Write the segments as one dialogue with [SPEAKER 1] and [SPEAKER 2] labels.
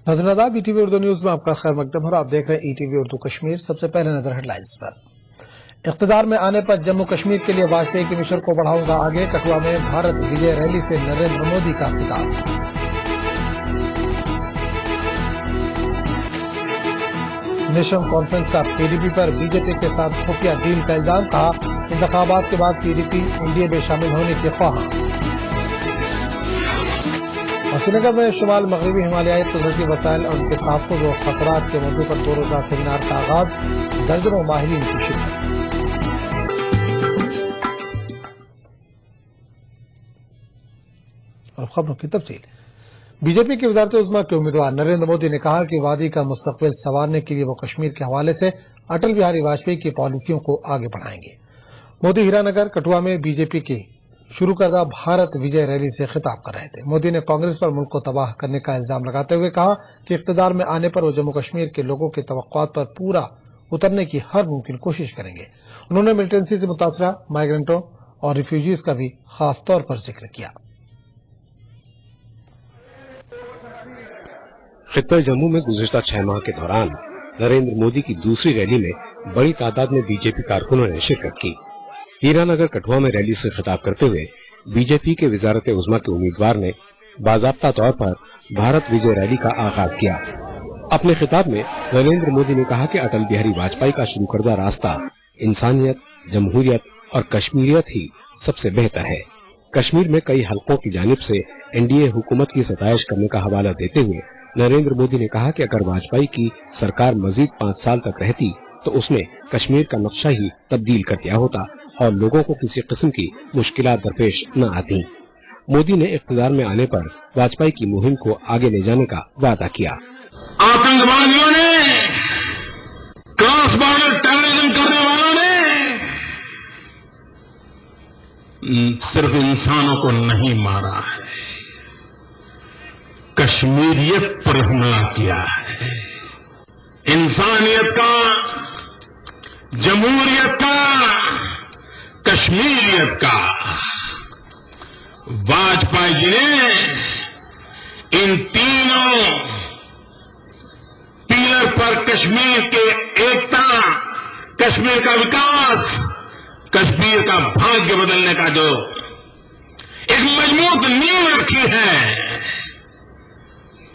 [SPEAKER 1] नाज़रीन ETV Urdu news में आपका खैर मकदम है और आप देख रहे हैं ईटीवी उर्दू कश्मीर। सबसे पहले नजर हेडलाइंस पर। इख्तिदार में आने पर जम्मू कश्मीर के लिए वाजपेयी के मिशन को बढ़ाऊंगा आगे। कठुआ में भारत विजय रैली से नरेंद्र मोदी का खिताब। नेशनल कॉन्फ्रेंस का पीडीपी पर बीजेपी के साथ खुफिया डील का इल्जाम। कहा इंतखाबात के बाद पीडीपी एनडीए में शामिल होने के ख्वाहां। और श्रीनगर में शुमाल मगरबी हिमालयाई कुदरती वसाइल और उनके तहफ़्फ़ुज़ और खतरात के मौजू पर 2 रोज़ा सेमिनार का आगाज। दर्जनों माहिरीन की शिरकत। और खबरों की तफसील। बीजेपी की वज़ारत उज़्मा के उम्मीदवार नरेंद्र मोदी ने कहा कि वादी का मुस्तक़बिल संवारने के लिए वो कश्मीर के हवाले से अटल बिहारी वाजपेयी की पॉलिसियों को आगे बढ़ाएंगे। मोदी हीरानगर कठुआ में बीजेपी की शुरू करदा भारत विजय रैली से खिताब कर रहे थे। मोदी ने कांग्रेस पर मुल्क को तबाह करने का इल्जाम लगाते हुए कहा कि इख्तिदार में आने पर वो जम्मू कश्मीर के लोगों के तवक्कुआत पर पूरा उतरने की हर मुमकिन कोशिश करेंगे। उन्होंने मिलिटेंसी से मुतासरा माइग्रेंटों और रिफ्यूजीज का भी खास तौर पर जिक्र किया।
[SPEAKER 2] खित्ता जम्मू में गुज़िश्ता 6 माह के दौरान नरेंद्र मोदी की दूसरी रैली में बड़ी तादाद में बीजेपी कारकुनों ने शिरकत की। हीरानगर कठुआ में रैली से खिताब करते हुए बीजेपी के वज़ारत उज़्मा के उम्मीदवार ने बाज़ाब्ता तौर पर भारत विजय रैली का आगाज किया। अपने खिताब में नरेंद्र मोदी ने कहा कि अटल बिहारी वाजपेयी का शुरू करदा रास्ता इंसानियत, जमहूरियत और कश्मीरियत ही सबसे बेहतर है। कश्मीर में कई हलकों की जानिब से एनडीए हुकूमत की सताइश करने का हवाला देते हुए नरेंद्र मोदी ने कहा कि अगर वाजपेयी की सरकार मजीद 5 साल तक रहती तो उसने कश्मीर का नक्शा ही तब्दील कर दिया होता और लोगों को किसी किस्म की मुश्किलात दरपेश न आती। मोदी ने इख्तिदार में आने पर वाजपेयी की मुहिम को आगे ले जाने का वादा किया।
[SPEAKER 3] आतंकवादियों ने, क्रॉस बॉर्डर टेररिज्म करने वालों ने सिर्फ इंसानों को नहीं मारा है, कश्मीरियत पर हमला किया है। इंसानियत का, जमहूरियत का, कश्मीरियत का वाजपेयी जी ने इन तीनों पिलर पर कश्मीर के एकता, कश्मीर का विकास, कश्मीर का भाग्य बदलने का जो एक मजबूत नींव रखी है,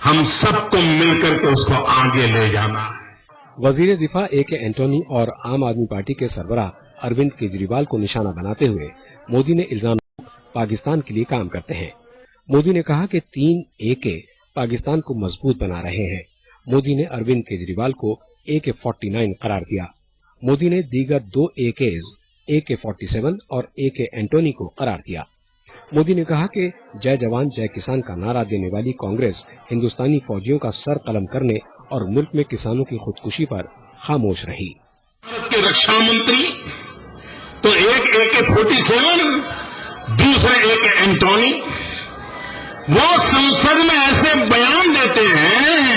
[SPEAKER 3] हम सबको मिलकर के उसको आगे ले जाना है।
[SPEAKER 2] वजीर दिफा ए.के. एंटोनी और आम आदमी पार्टी के सरबराह अरविंद केजरीवाल को निशाना बनाते हुए मोदी ने इल्जाम पाकिस्तान के लिए काम करते हैं। मोदी ने कहा कि 3 ए.के. पाकिस्तान को मजबूत बना रहे हैं। मोदी ने अरविंद केजरीवाल को AK-49 करार दिया। मोदी ने दीगर 2 AKs AK-47 और A.K. एंटोनी को करार दिया। मोदी ने कहा कि जय जवान जय किसान का नारा देने वाली कांग्रेस हिंदुस्तानी फौजियों का सर कलम करने और मुल्क में किसानों की खुदकुशी पर खामोश रही।
[SPEAKER 3] भारत के रक्षा मंत्री तो एक AK-47, दूसरे AK एंटोनी, वो संसद में ऐसे बयान देते हैं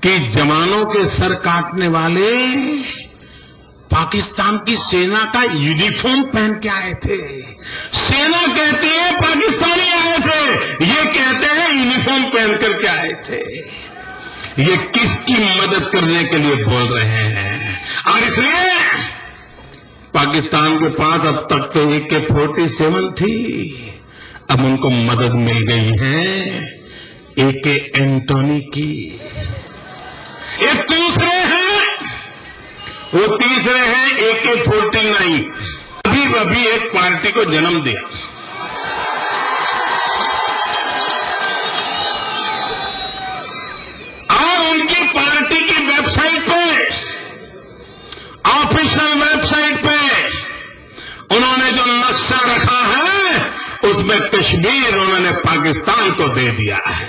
[SPEAKER 3] कि जवानों के सर काटने वाले पाकिस्तान की सेना का यूनिफॉर्म पहन के आए थे। सेना कहती है पाकिस्तानी आए थे, ये कहते हैं यूनिफॉर्म पहन करके आए थे। ये किसकी मदद करने के लिए बोल रहे हैं? और इसलिए पाकिस्तान के पास अब तक तो AK-47 थी, अब उनको मदद मिल गई है AK एंटोनी की। एक दूसरे हैं, वो तीसरे हैं AK-49। अभी एक पार्टी को जन्म दिया, और उनकी पार्टी की वेबसाइट पे, ऑफिशियल वेबसाइट पे उन्होंने जो नक्शा रखा है उसमें कश्मीर उन्होंने पाकिस्तान को दे दिया है।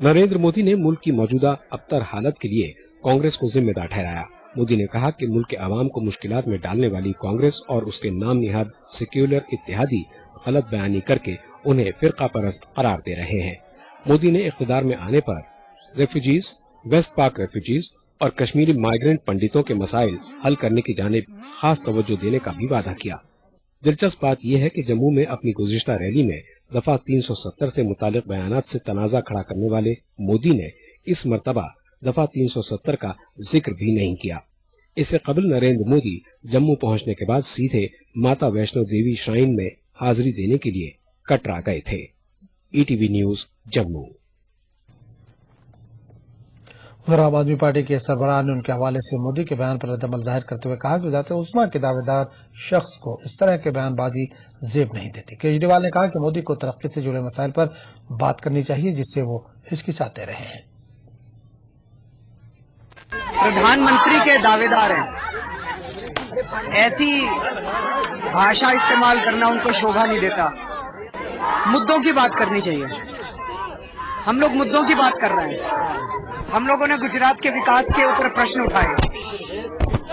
[SPEAKER 2] नरेंद्र मोदी ने मुल्क की मौजूदा अबतर हालत के लिए कांग्रेस को जिम्मेदार ठहराया। मोदी ने कहा कि मुल्क के आवाम को मुश्किलात में डालने वाली कांग्रेस और उसके नाम निहाद सेक्युलर इत्तेहादी गलत बयानी करके उन्हें फिरका परस्त करार दे रहे हैं। मोदी ने इख्तिदार में आने पर रेफ्यूजीज, वेस्ट पाक रेफ्यूजीज और कश्मीरी माइग्रेंट पंडितों के मसाइल हल करने की जानिब खास तवज्जो देने का भी वादा किया। दिलचस्प बात यह है कि जम्मू में अपनी गुज़िश्ता रैली में दफा 370 से मुतालिक बयानात से तनाज़ा खड़ा करने वाले मोदी ने इस मर्तबा दफा 370 का जिक्र भी नहीं किया। इससे कबल नरेंद्र मोदी जम्मू पहुंचने के बाद सीधे माता वैष्णो देवी श्राइन में हाजिरी देने के लिए कटरा गए थे। ETV news Jammu.
[SPEAKER 1] उधर आम आदमी पार्टी के सरबराह ने उनके हवाले से मोदी के बयान पर रद्दअमल जाहिर करते हुए कहा कि वज़ारत उस्मा के दावेदार शख्स को इस तरह के बयानबाजी जेब नहीं देती। केजरीवाल ने कहा कि मोदी को तरक्की से जुड़े मसाइल पर बात करनी चाहिए जिससे वो हिचकिचाते रहे हैं।
[SPEAKER 4] प्रधानमंत्री के दावेदार हैं, ऐसी भाषा इस्तेमाल करना उनको शोभा नहीं देता। मुद्दों की बात करनी चाहिए। हम लोग मुद्दों की बात कर रहे हैं। हम लोगों ने गुजरात के विकास के ऊपर प्रश्न उठाए,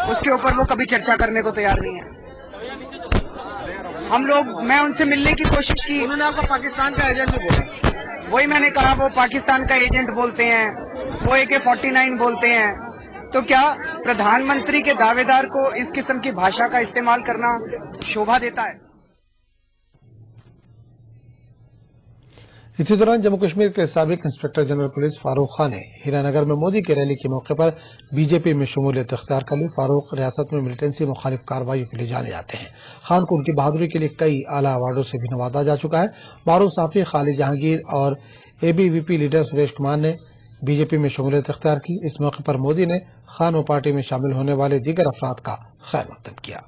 [SPEAKER 4] उसके ऊपर वो कभी चर्चा करने को तैयार नहीं है। मैं उनसे मिलने की कोशिश की, उन्होंने आपको पाकिस्तान का एजेंट बोला। वही मैंने कहा, वो पाकिस्तान का एजेंट बोलते हैं, वो AK-49 बोलते हैं, तो क्या प्रधानमंत्री के दावेदार को इस किस्म की भाषा का इस्तेमाल करना शोभा देता है?
[SPEAKER 1] इसी दौरान जम्मू कश्मीर के साबिक inspector general police Farooq Khan ने हीरानगर में मोदी की रैली के मौके पर बीजेपी में शमूलियत इख्तियार कर ली। फारूक रियासत में मिलिटेंसी मुखालिफ कार्रवाई के लिए जाने जाते हैं। खान को उनकी बहादुरी के लिए कई आला अवार्डों से भी नवाजा जा चुका है। मारूफ साफी, खालिद जहांगीर और ABVP लीडर सुरेश कुमार ने बीजेपी में शमूलियत इख्तियार की। इस मौके पर मोदी ने खान व पार्टी में शामिल होने वाले दीगर अफराद का खैर मकदम किया।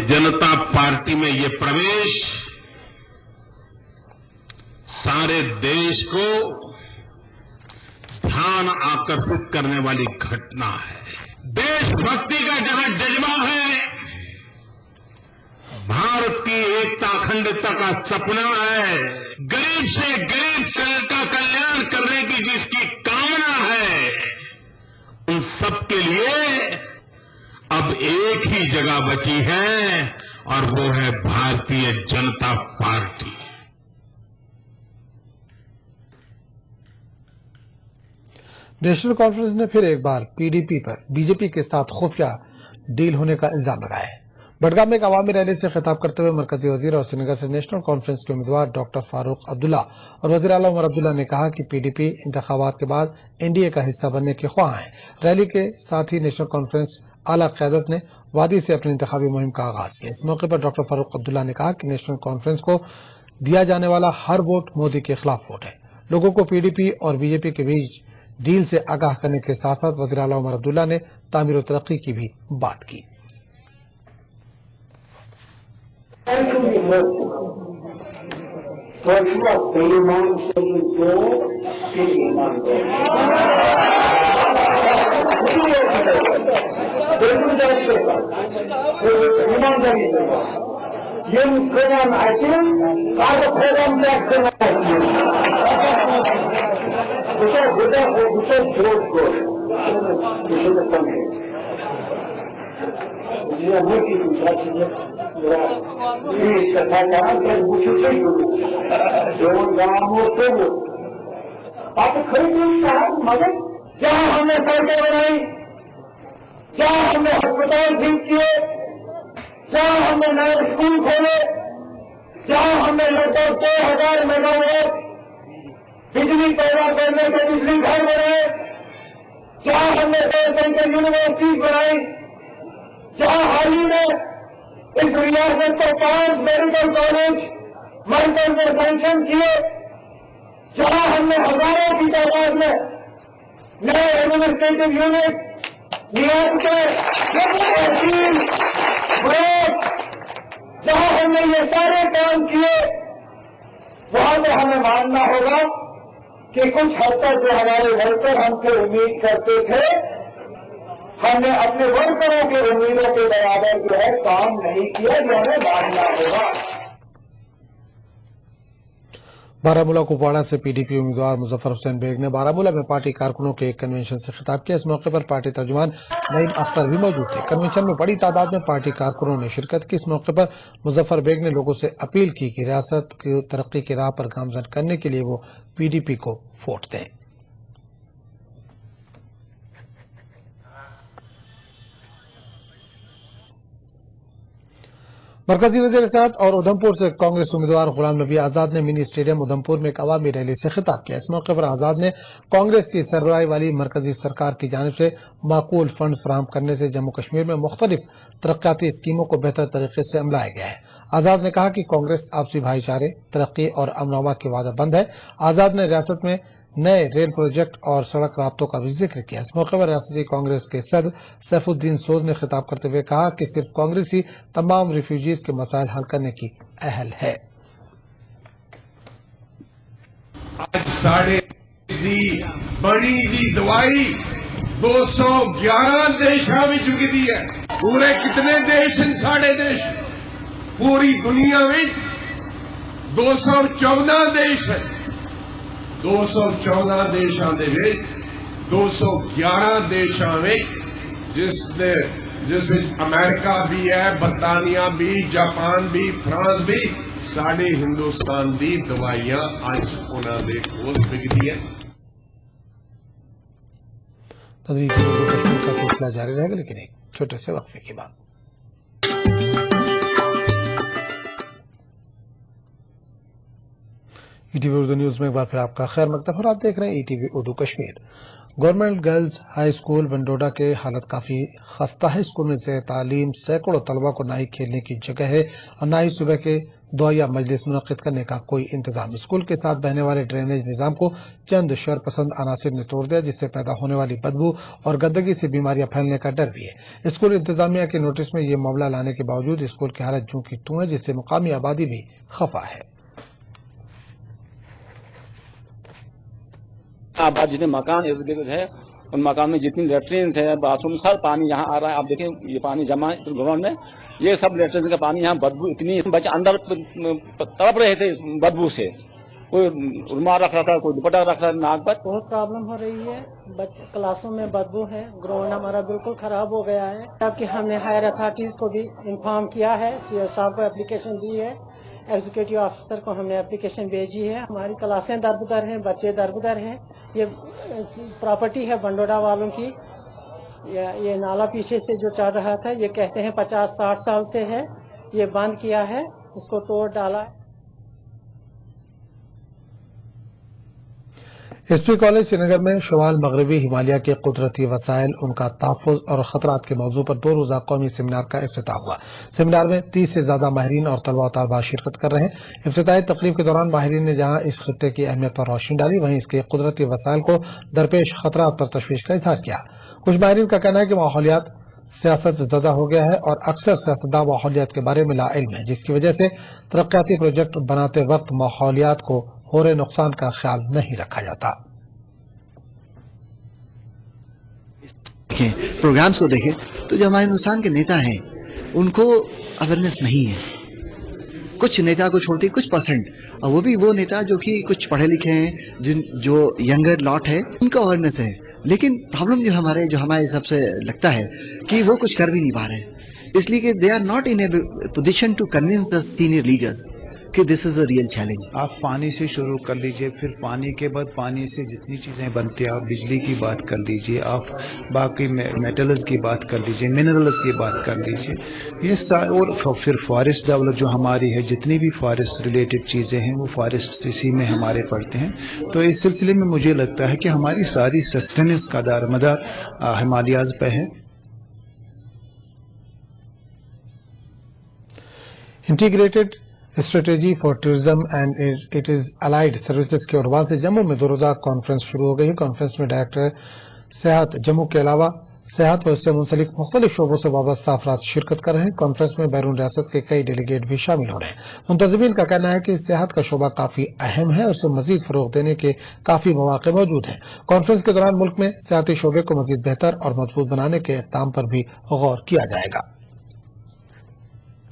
[SPEAKER 3] जनता पार्टी में ये प्रवेश सारे देश को ध्यान आकर्षित करने वाली घटना है। देशभक्ति का जहां जज्बा है, भारत की एकता अखंडता का सपना है, गरीब से गरीब का कल्याण करने की जिसकी कामना है, उन सबके लिए अब एक ही जगह बची है और वो है Bharatiya Janata party.
[SPEAKER 1] National conference ने फिर एक बार PDP पर बीजेपी के साथ खुफिया डील होने का इल्जाम लगाया है। बडगाम में एक अवामी रैली से खिताब करते हुए मरकजी वजीर और श्रीनगर से नेशनल कॉन्फ्रेंस के उम्मीदवार डॉक्टर फारूक अब्दुल्ला और वजीर आला उमर अब्दुल्ला ने कहा कि PDP इंतखाबात के बाद NDA का हिस्सा बनने के ख्वाह है। रैली के साथ ही नेशनल कॉन्फ्रेंस आला क़यादत ने वादी से अपनी इंतखाबी मुहिम का आगाज किया। इस मौके पर डॉक्टर फारूक अब्दुल्ला ने कहा कि नेशनल कॉन्फ्रेंस को दिया जाने वाला हर वोट मोदी के खिलाफ वोट है। लोगों को PDP और बीजेपी के बीच डील से आगाह करने के साथ साथ वज़ीर आला उमर अब्दुल्ला ने तामीर और तरक्की की भी बात की।
[SPEAKER 5] मगर जहाँ हमने सड़कें बनाई, जहाँ हमने अस्पताल ठीक किए, जहाँ हमने नए स्कूल खोले, जहाँ हमने लगभग 2,000 मेगावाट बिजली पैदा करने के बिजली घर बनाए, जहाँ हमने 10 सेंटर यूनिवर्सिटीज बनाई, जहाँ हाल ही में इस रियासत को 5 मेडिकल कॉलेज मरकज में सैंक्शन किए, जहाँ हमने हजारों की तादाद में नए एडमिनिस्ट्रेटिव यूनिट्स, नियामतें, तहसील, ब्लॉक, जहाँ हमने ये सारे काम किए, वहां पर हमें मानना होगा कि कुछ हद तक जो हमारे वर्कर हमसे उम्मीद करते थे, हमने अपने वर्करों की उम्मीदों के बराबर जो है काम नहीं किया, जो हमें मानना होगा।
[SPEAKER 1] बारामूला कुपवाड़ा से PDP उम्मीदवार मुजफ्फर हुसैन बेग ने बारामूला में पार्टी कारकुनों के एक कन्वेंशन से खिताब किया। इस मौके पर पार्टी तर्जुमान नईम अख्तर भी मौजूद थे। कन्वेंशन में बड़ी तादाद में पार्टी कारकुनों ने शिरकत की। इस मौके पर मुजफ्फर बेग ने लोगों से अपील की कि रियासत की तरक्की की राह पर गामजन करने के लिए वो PDP को वोट दें। मरकजी वज़ीर सेहत और उधमपुर से कांग्रेस उम्मीदवार गुलाम नबी आजाद ने मिनी स्टेडियम उधमपुर में एक अवामी रैली से खिताब किया। इस मौके पर आजाद ने कांग्रेस की सरबराही वाली मरकजी सरकार की जानिब से माकूल फंड फराहम करने से जम्मू कश्मीर में मुख्तलिफ तरक्याती स्कीमों को बेहतर तरीके से अमलाया गया है। आजाद ने कहा कि कांग्रेस आपसी भाईचारे, तरक्की और अमन के वादाबंद है। आजाद ने रियासत में नए रेल प्रोजेक्ट और सड़क राब्तों का भी जिक्र किया। इस मौके पर रियासती कांग्रेस के सदर सैफुद्दीन सोज ने खिताब करते हुए कहा कि सिर्फ कांग्रेस ही तमाम रिफ्यूजीज के मसाइल हल करने की अहल है।
[SPEAKER 6] आज साढ़े दी बड़ी दी दवाई 211 देशों में चुकी दी है। पूरे कितने देश हैं? साढ़े देश। पूरी दुनिया में 214 देश है। 214 देशों ਦੇ ਵਿੱਚ 211 ਦੇਸ਼ਾਂ ਵਿੱਚ ਜਿਸ ਵਿੱਚ ਅਮਰੀਕਾ ਵੀ ਹੈ, ਬਰਤਾਨੀਆ ਵੀ, ਜਾਪਾਨ ਵੀ, ਫਰਾਂਸ ਵੀ, ਸਾਡੇ ਹਿੰਦੁਸਤਾਨ ਦੀ ਦਵਾਈਆਂ ਅੱਜ ਉਹਨਾਂ ਦੇ ਕੋਲ ਵਿਕਦੀ ਹੈ।
[SPEAKER 1] तदरीक कश्मीर का सिलसिला जारी रहेगा, लेकिन एक छोटे से वक्फे के बाद। ईटीवी उर्दू न्यूज में एक बार फिर आपका खैर मकदम और आप देख रहे हैं ETV Urdu Kashmir. Government girls high school Wandoda के हालत काफी खस्ता है। स्कूल में से तालीम सैकड़ों तलबा को ना ही खेलने की जगह है और ना ही सुबह के दुआया मजलिस मुनक्किद करने का कोई इंतजाम। स्कूल के साथ बहने वाले ड्रेनेज निजाम को चंद शरपसंद अनासिर ने तोड़ दिया, जिससे पैदा होने वाली बदबू और गंदगी से बीमारियां फैलने का डर भी है। स्कूल इंतजामिया के नोटिस में ये मामला लाने के बावजूद स्कूल की हालत जूं की तूं है, जिससे मुकामी आबादी भी खफा है।
[SPEAKER 7] आबाद जितने मकान इर्द गिर्द है, उन मकान में जितनी लेटरिन्स है, बाथरूम, सब पानी यहाँ आ रहा है। आप देखें ये पानी जमा ग्राउंड में, ये सब लेटरिन का पानी यहाँ बदबू इतनी, बच्चे अंदर तड़प रहे थे बदबू से। कोई रुमाल रख रहा था, कोई दुपट्टा रख रहा था नाक पर।
[SPEAKER 8] बहुत प्रॉब्लम हो रही है, क्लासों में बदबू है, ग्राउंड हमारा बिल्कुल खराब हो गया है। जबकि हमने हायर अथॉरिटीज को भी इन्फॉर्म किया है, सीओ साहब को एप्लीकेशन दी है, एग्जीक्यूटिव ऑफिसर को हमने एप्लीकेशन भेजी है। हमारी क्लासें दरबदर हैं, बच्चे दरबदर हैं। ये प्रॉपर्टी है बंडोडा वालों की। ये नाला पीछे से जो चल रहा था, ये कहते हैं 50-60 साल से है, ये बंद किया है, उसको तोड़ डाला।
[SPEAKER 1] एसपी कॉलेज श्रीनगर में शुमाल मगरबी हिमालय के कुदरती वसाइल, उनका तहफ़्फ़ुज़ और खतरात के मौजू पर 2 रोज़ा कौमी सेमिनार का इफ्तिताह हुआ। सेमिनार में 30 से ज्यादा माहिरीन और तलबा तलबा शिरकत कर रहे हैं। इफ्तिताही तकरीब के दौरान माहिरीन ने जहां इस खित्ते की अहमियत पर रोशनी डाली, वहीं इसके कुदरती वसाइल को दरपेश खतरात पर तशवीश का इजहार किया। कुछ माहिरीन का कहना है कि माहौलियात सियासत से ज़्यादा हो गया है और अक्सर सियासतदां माहौलियात के बारे में लाइल्म है, जिसकी वजह से तरक्याती प्रोजेक्ट बनाते वक्त माहौलियात को हो रहे नुकसान का ख्याल नहीं रखा जाता।
[SPEAKER 9] प्रोग्राम्स को देखें तो जो हमारे हिंदुस्तान के नेता हैं उनको अवेयरनेस नहीं है। कुछ नेता को छोड़ते कुछ परसेंट, और वो भी वो नेता जो कि कुछ पढ़े लिखे हैं, जो यंगर लॉट है, उनका अवेयरनेस है। लेकिन प्रॉब्लम जो हमारे सबसे लगता है कि वो कुछ कर भी नहीं पा रहे, इसलिए कि they are not in a position to convince the senior leaders कि this is a real challenge.
[SPEAKER 10] आप पानी से शुरू कर लीजिए, फिर पानी के बाद पानी से जितनी चीज़ें बनती हैं, आप बिजली की बात कर लीजिए, आप बाकी मेटल्स की बात कर लीजिए, मिनरल्स की बात कर लीजिए, ये और फिर फॉरेस्ट डेवलप जो हमारी है, जितनी भी फॉरेस्ट रिलेटेड चीज़ें हैं वो फॉरेस्ट इसी में हमारे पड़ते हैं। तो इस सिलसिले में मुझे लगता है कि हमारी सारी सस्टेनेंस का दारमदार हिमालयाज पे है।
[SPEAKER 1] Integrated strategy for tourism and it is allied services के उड़वान से जम्मू में 2 रोज़ा कॉन्फ्रेंस शुरू हो गई है। कॉन्फ्रेंस में डायरेक्टर सेहत जम्मू के अलावा सेहत व उससे मुंसलिक मुख्तलिफ शोबों से वाबस्ता अफराद शिरकत कर रहे हैं। कॉन्फ्रेंस में बैरून रियासत के कई डेलीगेट भी शामिल हो रहे हैं। मुंतज़मीन का कहना है कि सेहत का शोबा काफी अहम है और उसे मजीद फरोग देने के काफी मौके मौजूद हैं। कॉन्फ्रेंस के दौरान मुल्क में सेहती शोबे को मजीद बेहतर और मजबूत बनाने के इक़दाम पर भी गौर किया जाएगा।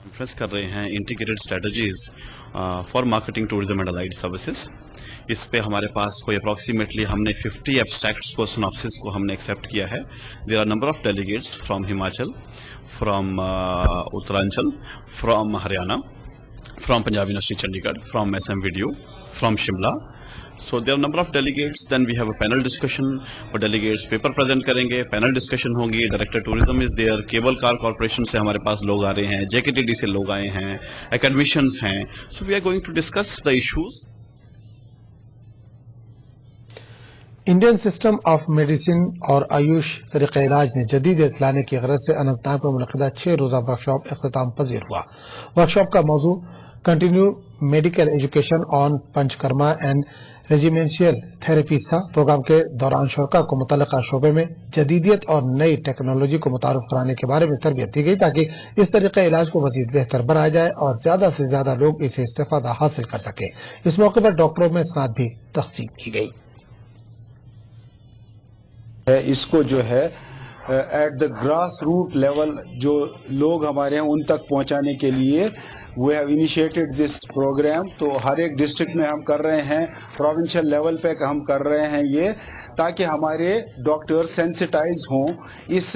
[SPEAKER 11] कॉन्फ्रेंस कर रहे हैं integrated strategies for marketing tourism and allied services. इस पे हमारे पास कोई अप्रॉक्सीमेटली हमने 50 एब्स्ट्रैक्ट्स को सिनॉप्सिस को हमने एक्सेप्ट किया है। There are number of delegates from Himachal, from Uttaranchal, from Haryana, from Punjab University Chandigarh, from SM video, from Shimla. So there are a number of delegates. Then we have a panel discussion. और delegates paper present करेंगे, panel discussion होगी. Director tourism is there. Cable car corporation से हमारे पास लोग आ रहे हैं, JKTD से लोग आए हैं, academicians हैं. So we are going to discuss the issues.
[SPEAKER 1] Indian system of medicine और आयुष तरीक़े इलाज में जदीदियत लाने की गरज से अनंतनाग में मुनक़िदा 6 रोज़ा वर्कशॉप इख्तिताम पज़ीर हुआ। वर्कशॉप का मौजू continue medical education on Panchakarma and regimental therapies था। प्रोग्राम के दौरान शुरका को मुतल्लिका शोबे में जदीदियत और नई टेक्नोलॉजी को मुतारुफ कराने के बारे में तरबियत दी गई ताकि इस तरीक़े इलाज को मज़ीद बेहतर बनाया जाए और ज्यादा से ज्यादा लोग इसे इस्तेफादा हासिल कर सके। इस मौके पर डॉक्टरों में स्नात भी तक़सीम की गई।
[SPEAKER 12] इसको जो है at the grass root level जो लोग हमारे हैं उन तक पहुंचाने के लिए we have initiated this programme. तो हर एक डिस्ट्रिक्ट में हम कर रहे हैं, प्रोविंशियल लेवल पे हम कर रहे हैं ये, ताकि हमारे डॉक्टर सेंसिटाइज हों इस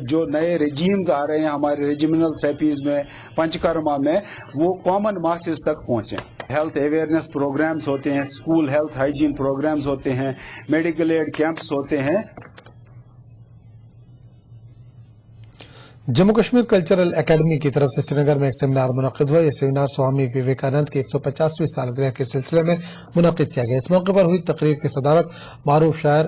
[SPEAKER 12] जो नए रेजीम्स आ रहे हैं हमारे रेजिमिनल थेरेपीज में, पंचकर्मा में, वो कॉमन मासेस तक पहुंचें। हेल्थ अवेयरनेस प्रोग्राम्स होते हैं, स्कूल हेल्थ हाइजीन प्रोग्राम्स होते हैं, मेडिकल एड कैंप्स होते हैं।
[SPEAKER 1] जम्मू कश्मीर कल्चरल एकेडमी की तरफ से श्रीनगर में एक सेमिनार मुनक़िद हुआ। यह सेमिनार स्वामी विवेकानंद की 150वीं सालगिरह के सिलसिले में मुनक़िद किया गया। इस मौके पर हुई तकरीर की सदारत मारूफ शायर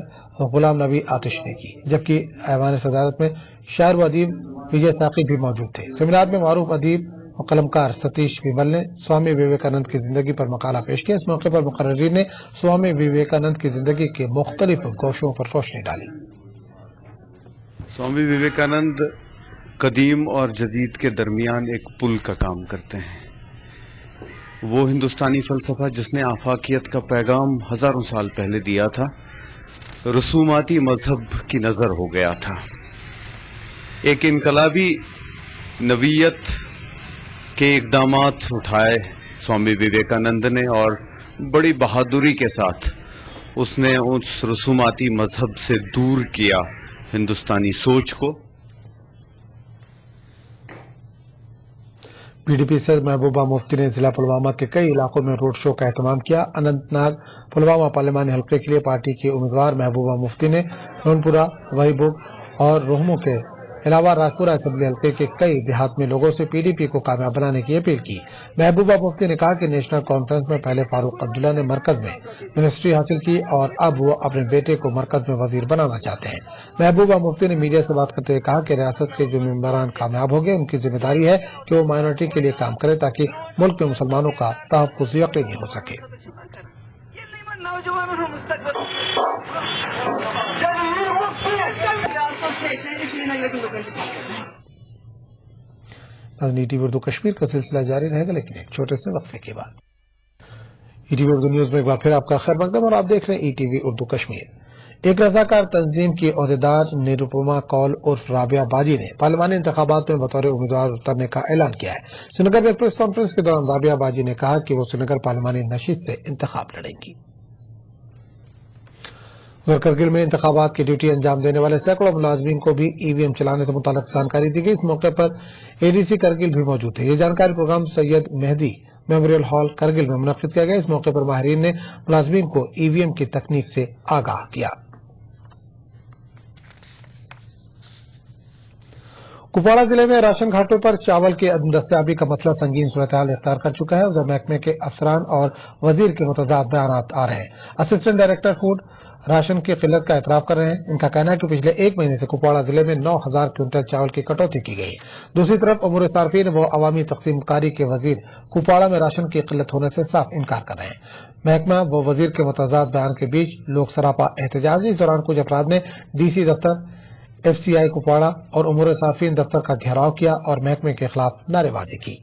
[SPEAKER 1] गुलाम नबी आतिश ने की, जबकि ऐवान सदारत में शायर व अदीब विजय साकी भी मौजूद थे। सेमिनार में मारूफ अदीब और कलमकार सतीश विमल ने स्वामी विवेकानंद की जिंदगी पर मकाला पेश किया। इस मौके पर मुकर्रिरीन ने स्वामी विवेकानंद की जिंदगी के मुख्तलिफ गोशों पर रोशनी डाली।
[SPEAKER 13] स्वामी विवेकानंद कदीम और जदीद के दरमियान एक पुल का काम करते हैं। वो हिंदुस्तानी फलसफा जिसने आफाकियत का पैगाम हजारों साल पहले दिया था, रसूमाती मजहब की नजर हो गया था। एक इनकलाबी नवीयत के इकदामात उठाए स्वामी विवेकानंद ने और बड़ी बहादुरी के साथ उसने उस रसूमाती मजहब से दूर किया हिंदुस्तानी सोच को।
[SPEAKER 1] पीडीपी से महबूबा मुफ्ती ने जिला पुलवामा के कई इलाकों में रोड शो का एहतमाम किया। अनंतनाग पुलवामा पार्लिमानी हल्के के लिए पार्टी की उम्मीदवार महबूबा मुफ्ती ने नूनपुरा, वहीबुग और रोहमू के अलावा राजपुरा असेंबली हल्के के कई देहात में लोगों से पीडीपी को कामयाब बनाने की अपील की। महबूबा मुफ्ती ने कहा कि नेशनल कॉन्फ्रेंस में पहले फारूक अब्दुल्ला ने मरकज में मिनिस्ट्री हासिल की और अब वो अपने बेटे को मरकज में वजीर बनाना चाहते हैं। महबूबा मुफ्ती ने मीडिया से बात करते हुए कहा कि रियासत के जो मेंबरान कामयाब हो गए उनकी जिम्मेदारी है कि वो माइनॉरिटी के लिए काम करें ताकि मुल्क में मुसलमानों का तहफ़्फ़ुज़ यकीनी हो सके। ईटीवी उर्दू कश्मीर का सिलसिला जारी रहेगा, लेकिन एक छोटे से वक्फे के बाद। ईटीवी उर्दू न्यूज में एक बार फिर आपका खैर मकदम और आप देख रहे हैं ईटीवी उर्दू कश्मीर। एक रजाकार तंजीम की ओहदेदार निरुपमा कौल उर्फ राबिया बाजी ने पार्लिमानी इंतखाबात में बतौर उम्मीदवार उतरने का ऐलान किया है। श्रीनगर में प्रेस कॉन्फ्रेंस के दौरान राबिया बाजी ने कहा कि वो श्रीनगर पार्लिमानी नशीद से इंतखाब लड़ेंगी। उधर करगिल में इंतखाबात की ड्यूटी अंजाम देने वाले सैकड़ों मुलाजमीन को भी ईवीएम चलाने से मुताल्लिक जानकारी दी गई। इस मौके पर एडीसी करगिल भी मौजूद थे। ये जानकारी programme Syed Mehdi Memorial Hall Kargil में मुनक्किद किया गया। इस मौके पर माहिरीन ने मुलाजमीन को ईवीएम की तकनीक से आगाह किया। कुपवाड़ा जिले में राशन घाटों पर चावल की दस्तयाबी का मसला संगीन सूरत-ए-हाल इख्तियार कर चुका है। उधर महकमे के अफसरान और वजीर के मुतज़ाद बयानात आ रहे हैं। असिस्टेंट डायरेक्टर फूड राशन की किल्लत का एतराफ कर रहे हैं। इनका कहना है कि पिछले एक महीने से कुपवाड़ा जिले में 9000 क्विंटल चावल की कटौती की गई। दूसरी तरफ अमूर सार्फिन व अवामी तकसीमकारी के वजीर कुपवाड़ा में राशन की किल्लत होने से साफ इनकार कर रहे हैं। महकमा व वजीर के मुतज़ाद बयान के बीच लोग सरापा एहतजाज। इस दौरान कुछ अफराद ने डीसी दफ्तर, एफसीआई कुपवाड़ा और अमूर सार्फिन दफ्तर का घेराव किया और महकमे के खिलाफ नारेबाजी की।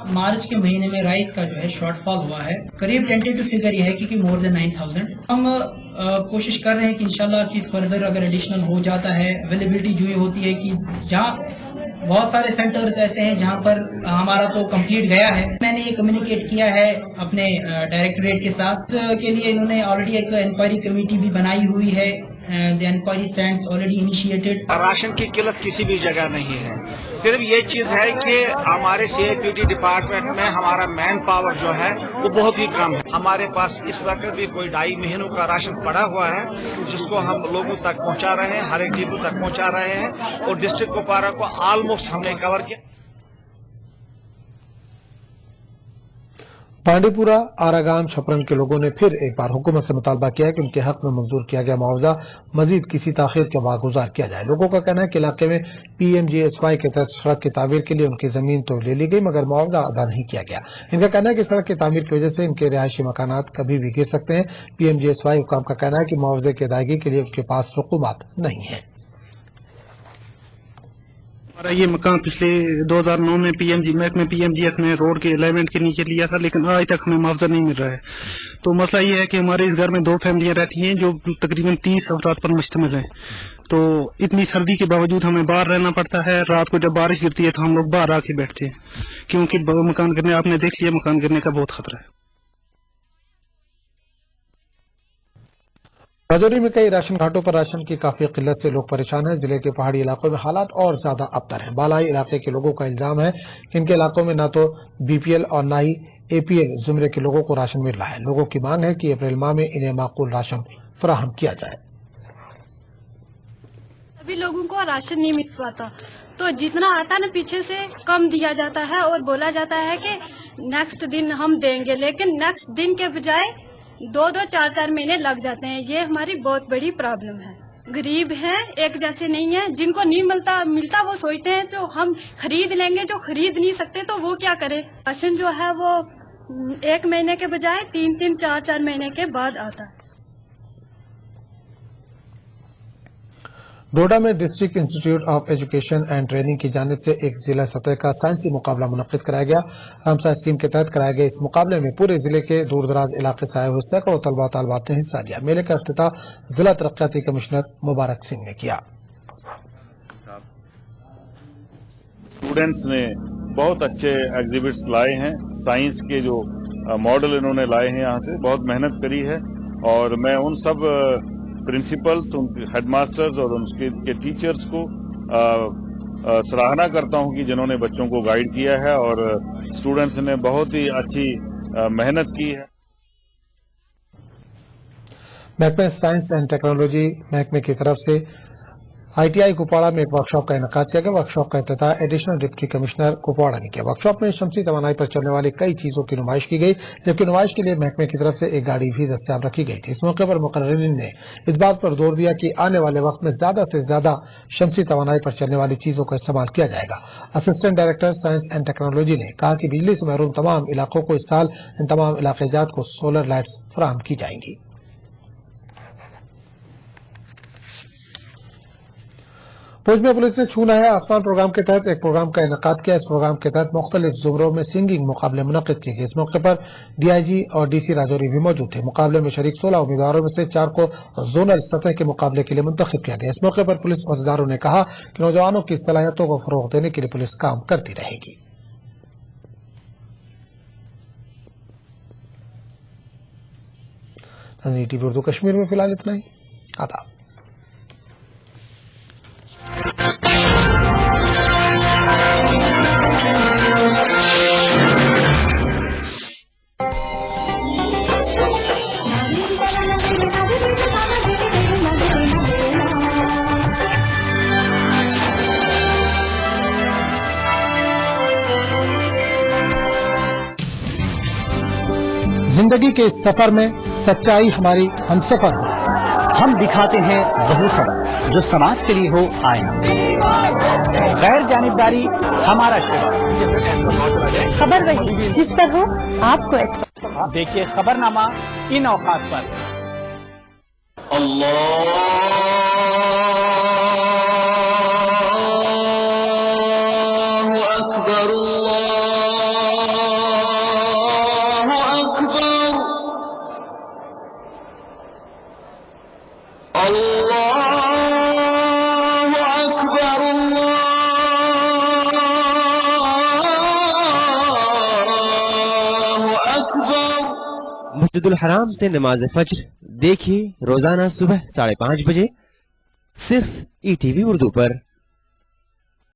[SPEAKER 14] मार्च के महीने में राइस का जो है शॉर्टफॉल हुआ है। करीब टेंटेटिव फिगर ये है कि मोर देन 9000। हम कोशिश कर रहे हैं कि इंशाल्लाह कि फर्दर अगर एडिशनल हो जाता है, अवेलेबिलिटी जो ये होती है कि जहाँ बहुत सारे सेंटर्स ऐसे हैं जहाँ पर हमारा तो कंप्लीट गया है। मैंने ये कम्युनिकेट किया है अपने डायरेक्टरेट के साथ के लिए। इन्होंने ऑलरेडी एक इंक्वायरी कमेटी भी बनाई हुई है। The inquiry stands already initiated.
[SPEAKER 15] Ration की किल्लत किसी भी जगह नहीं है। صرف یہ چیز ہے کہ ہمارے CIPD ڈپارٹمنٹ میں ہمارا مین پاور جو ہے وہ بہت ہی کم ہے. ہمارے پاس اس وقت بھی کوئی 2.5 مہینوں کا راشن پڑا ہوا ہے جس کو ہم لوگوں تک پہنچا رہے ہیں, ہر ایک ڈپو تک پہنچا رہے ہیں, اور ڈسٹرکٹ کپوارہ کو آلموسٹ ہم نے کور کیا.
[SPEAKER 1] بانڈی پورہ, آراگام, چھپرن کے لوگوں نے پھر ایک بار حکومت سے مطالبہ کیا کہ ان کے حق میں منظور کیا گیا معاوضہ مزید کسی تاخیر کے واگزار کیا جائے. لوگوں کا کہنا ہے کہ علاقے میں PMGSY کے تحت سڑک کی تعمیر کے لیے ان کی زمین تو لے لی گئی مگر معاوضہ ادا نہیں کیا گیا. ان کا کہنا ہے کہ سڑک کی تعمیر کی وجہ سے ان کے رہائشی مکانات کبھی بھی گر سکتے ہیں. PMGSY حکام کا کہنا ہے کہ معاوضے کی ادائیگی کے لیے ان کے پاس رقومات نہیں ہیں.
[SPEAKER 16] ہمارا یہ مکان پچھلے 2009 میں محکمہ PMGS نے روڈ کے الیمنٹ کے نیچے لیا تھا, لیکن آج تک ہمیں معاوضہ نہیں مل رہا ہے. تو مسئلہ یہ ہے کہ ہمارے اس گھر میں 2 فیملیاں رہتی ہیں جو تقریباً 30 افراد پر مشتمل ہیں. تو اتنی سردی کے باوجود ہمیں باہر رہنا پڑتا ہے. رات کو جب بارش گرتی ہے تو ہم لوگ باہر آ کے بیٹھتے ہیں کیونکہ مکان گرنے, آپ نے دیکھ لیا, مکان گرنے کا بہت خطرہ ہے.
[SPEAKER 1] راجوری میں کئی راشن گھاٹوں پر راشن کی کافی قلت سے لوگ پریشان ہیں. ضلع کے پہاڑی علاقوں میں حالات اور زیادہ ابتر ہیں. بالائی علاقے کے لوگوں کا الزام ہے کہ ان کے علاقوں میں نہ تو BPL اور نہ ہی APL زمرے کے لوگوں کو راشن مل رہا ہے. لوگوں کی مانگ ہے کہ اپریل ماہ میں انہیں معقول راشن فراہم کیا جائے.
[SPEAKER 17] ابھی لوگوں کو راشن نہیں مل پاتا, تو جتنا آتا نا پیچھے سے کم دیا جاتا ہے اور بولا جاتا ہے کہ نیکسٹ دن ہم دیں گے, لیکن نیکسٹ دن کے بجائے 2-2, 4-4 مہینے لگ جاتے ہیں. یہ ہماری بہت بڑی پرابلم ہے. غریب ہیں, ایک جیسے نہیں ہیں. جن کو نہیں ملتا وہ سوچتے ہیں تو ہم خرید لیں گے, جو خرید نہیں سکتے تو وہ کیا کرے. راشن جو ہے وہ 1 مہینے کے بجائے 3-3, 4-4 مہینے کے بعد آتا ہے.
[SPEAKER 1] ڈوڈا میں district institute of education and training کی جانب سے ایک ضلع سطح کا سائنسی مقابلہ منعقد کرایا گیا. رامسا اسکیم کے تحت کرایا گئے اس مقابلے میں پورے ضلع کے دور دراز علاقے سے آئے ہوئے سینکڑوں طلباء طالبات نے حصہ لیا. میلے کا افتتاح ضلع ترقیاتی کمشنر مبارک سنگھ نے کیا.
[SPEAKER 18] اسٹوڈینٹس نے بہت اچھے ایگزیبٹس لائے ہیں. سائنس کے جو ماڈل انہوں نے لائے ہیں یہاں سے بہت محنت کری ہے, اور میں ان سب پرنسپلز, ان کے ہیڈ ماسٹرز اور ان کے ٹیچرز کو سراہنا کرتا ہوں کہ جنہوں نے بچوں کو گائیڈ کیا ہے, اور اسٹوڈنٹس نے بہت ہی اچھی محنت کی ہے.
[SPEAKER 1] محکمہ سائنس اینڈ ٹیکنالوجی محکمے کی طرف سے ITI کپواڑہ میں ایک ورکشاپ کا انعقاد کیا گیا. ورکشاپ کا افتتاح ایڈیشنل ڈپٹی کمشنر کپواڑہ نے کیا. ورکشاپ میں شمسی توانائی پر چلنے والی کئی چیزوں کی نمائش کی گئی, جبکہ نمائش کے لیے محکمے کی طرف سے ایک گاڑی بھی دستیاب رکھی گئی تھی. اس موقع پر مقررین نے اس بات پر زور دیا کہ آنے والے وقت میں زیادہ سے زیادہ شمسی توانائی پر چلنے والی چیزوں کا استعمال کیا جائے گا. Assistant director science and technology نے کہا کہ بجلی سے محروم تمام علاقوں کو اس سال ان تمام علاقے جات کو سولر لائٹس فراہم کی جائیں گی. پوچھ میں پولیس نے چھونا ہے آسمان پروگرام کے تحت ایک پروگرام کا انعقاد کیا. اس پروگرام کے تحت مختلف زمروں میں سنگنگ مقابلے منعقد کیے گئے. اس موقع پر DIG اور DC راجوری بھی موجود تھے. مقابلے میں شریک 16 امیدواروں میں سے 4 کو زونل سطح کے مقابلے کے لیے منتخب کیا گیا. اس موقع پر پولیس عہدیداروں نے کہا کہ نوجوانوں کی صلاحیتوں کو فروغ دینے کے لیے پولیس کام کرتی رہے گی. TV اردو کشمیر میں فی الحال اتنا ہی. آداب. زندگی کے اس سفر میں سچائی ہماری ہم سفر ہو.
[SPEAKER 19] ہم دکھاتے ہیں وہ سبق جو سماج کے لیے ہو آئینہ. غیر جانبداری ہمارا شعبہ.
[SPEAKER 20] خبر وہی جس پر ہو آپ کو
[SPEAKER 19] دیکھیے خبرنامہ ان اوقات پر.
[SPEAKER 21] مسجد الحرام سے نماز فجر دیکھیے روزانہ صبح 5:30 بجے صرف ETV اردو پر.